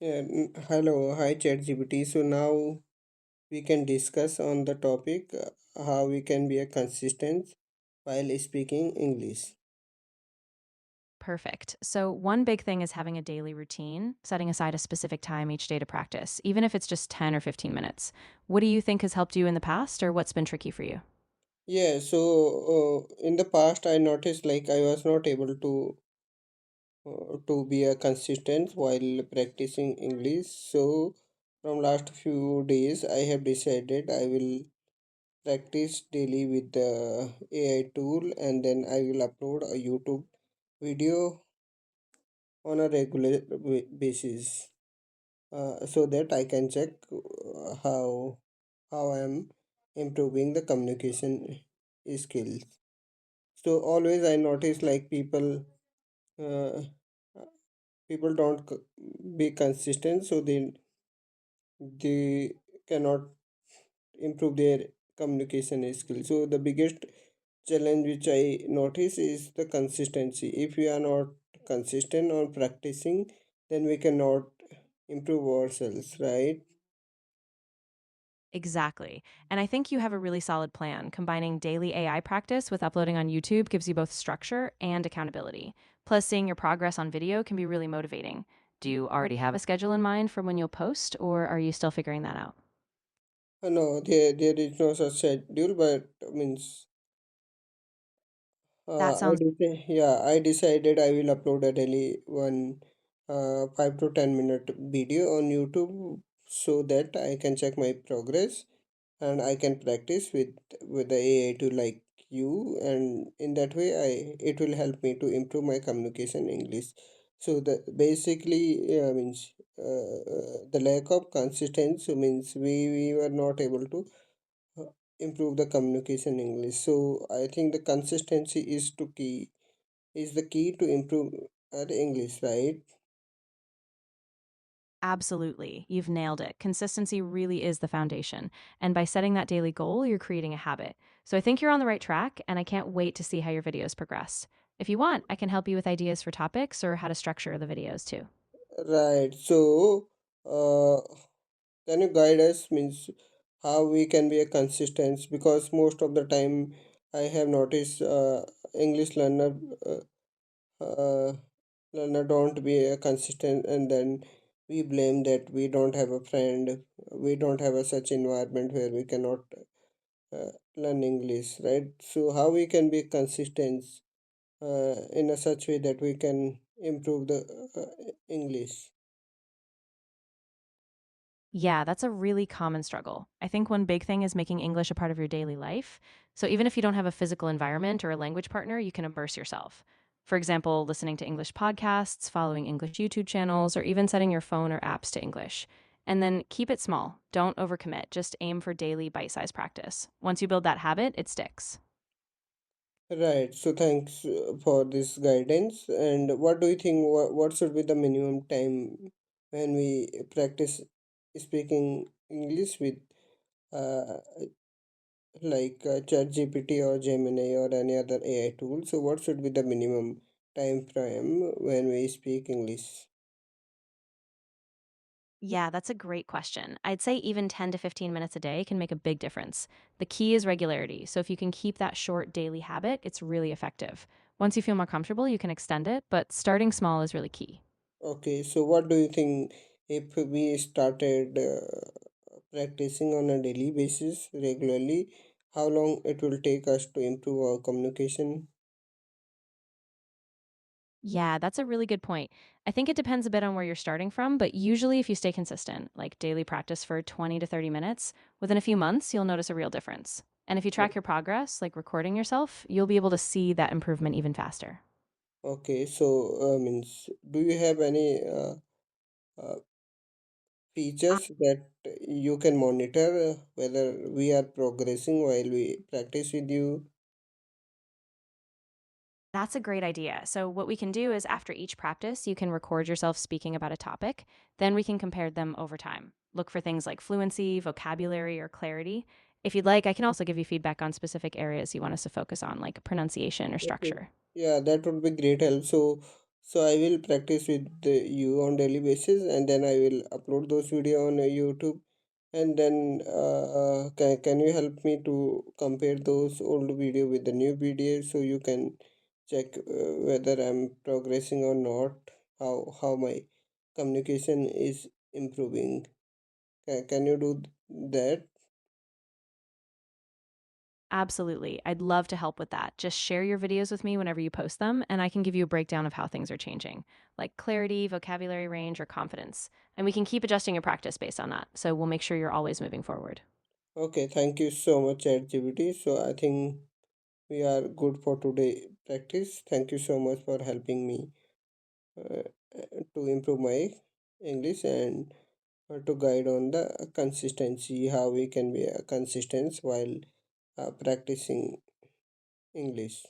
Hello, hi ChatGPT. So now we can discuss on the topic how we can be a consistent while speaking English. Perfect. So, one big thing is having a daily routine, setting aside a specific time each day to practice, even if it's just 10 or 15 minutes. What do you think has helped you in the past, or what's been tricky for you? In the past I noticed like I was not able to be a consistent while practicing English. So from last few days I have decided I will practice daily with the AI tool, and then I will upload a YouTube video on a regular basis, so that I can check how I am improving the communication skills. So always I notice like uh, people don't be consistent, so they cannot improve their communication skills. So the biggest challenge which I notice is the consistency. If we are not consistent on practicing, then we cannot improve ourselves, right? Exactly. And I think you have a really solid plan. Combining daily AI practice with uploading on YouTube gives you both structure and accountability. Plus, seeing your progress on video can be really motivating. Do you already have a schedule in mind for when you'll post, or are you still figuring that out? No, there is no such schedule, but means That sounds I decided I will upload a daily one 5 to 10 minute video on YouTube so that I can check my progress and I can practice with the AI to like you, and in that way I it will help me to improve my communication English. So the basically means the lack of consistency means we were not able to uh, improve the communication English. So I think the consistency is the key to improve the English, right? Absolutely. You've nailed it. Consistency really is the foundation. And by setting that daily goal, you're creating a habit. So I think you're on the right track, and I can't wait to see how your videos progress. If you want, I can help you with ideas for topics or how to structure the videos too. Right. So uh, can you guide us means how we can be a consistent, because most of the time I have noticed English uh, uh, learner don't be a consistent, and then we blame that we don't have a friend, we don't have a such environment where we cannot learn English, right? So how we can be consistent in a such way that we can improve the English. Yeah, that's a really common struggle. I think one big thing is making English a part of your daily life. So even if you don't have a physical environment or a language partner, you can immerse yourself. For example, listening to English podcasts, following English YouTube channels, or even setting your phone or apps to English. And then keep it small. Don't overcommit. Just aim for daily bite sized practice. Once you build that habit, it sticks. Right. So thanks for this guidance. And what do you think? What should be the minimum time when we practice speaking English with uh, ChatGPT or Gemini or any other AI tool? So what should be the minimum time frame when we speak English? Yeah, that's a great question. I'd say even 10 to 15 minutes a day can make a big difference. The key is regularity. So if you can keep that short daily habit, it's really effective. Once you feel more comfortable, you can extend it, but starting small is really key. Okay. So what do you think if we started practicing on a daily basis regularly? How long it will take us to improve our communication? Yeah, that's a really good point. I think it depends a bit on where you're starting from, but usually if you stay consistent, like daily practice for 20 to 30 minutes, within a few months, you'll notice a real difference. And if you track your progress, like recording yourself, you'll be able to see that improvement even faster. Okay, so means do you have any uh, features that you can monitor whether we are progressing while we practice with you? That's a great idea. So, what we can do is after each practice, you can record yourself speaking about a topic. Then we can compare them over time. Look for things like fluency, vocabulary, or clarity. If you'd like, I can also give you feedback on specific areas you want us to focus on, like pronunciation or Okay. structure. Yeah, that would be great help. So, So I will practice with you on daily basis, and then I will upload those video on YouTube. And then can you help me to compare those old video with the new video so you can check whether I'm progressing or not, how my communication is improving. Can you do that? Absolutely. I'd love to help with that. Just share your videos with me whenever you post them, and I can give you a breakdown of how things are changing, like clarity, vocabulary range, or confidence. And we can keep adjusting your practice based on that. So we'll make sure you're always moving forward. Okay, thank you so much, ChatGPT. So I think we are good for today practice. Thank you so much for helping me uh, to improve my English and to guide on the consistency, how we can be consistent while practicing English.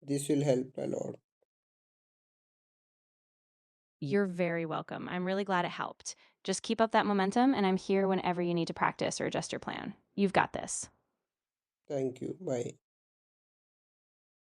This will help a lot. You're very welcome. I'm really glad it helped. Just keep up that momentum, and I'm here whenever you need to practice or adjust your plan. You've got this. Thank you. Bye.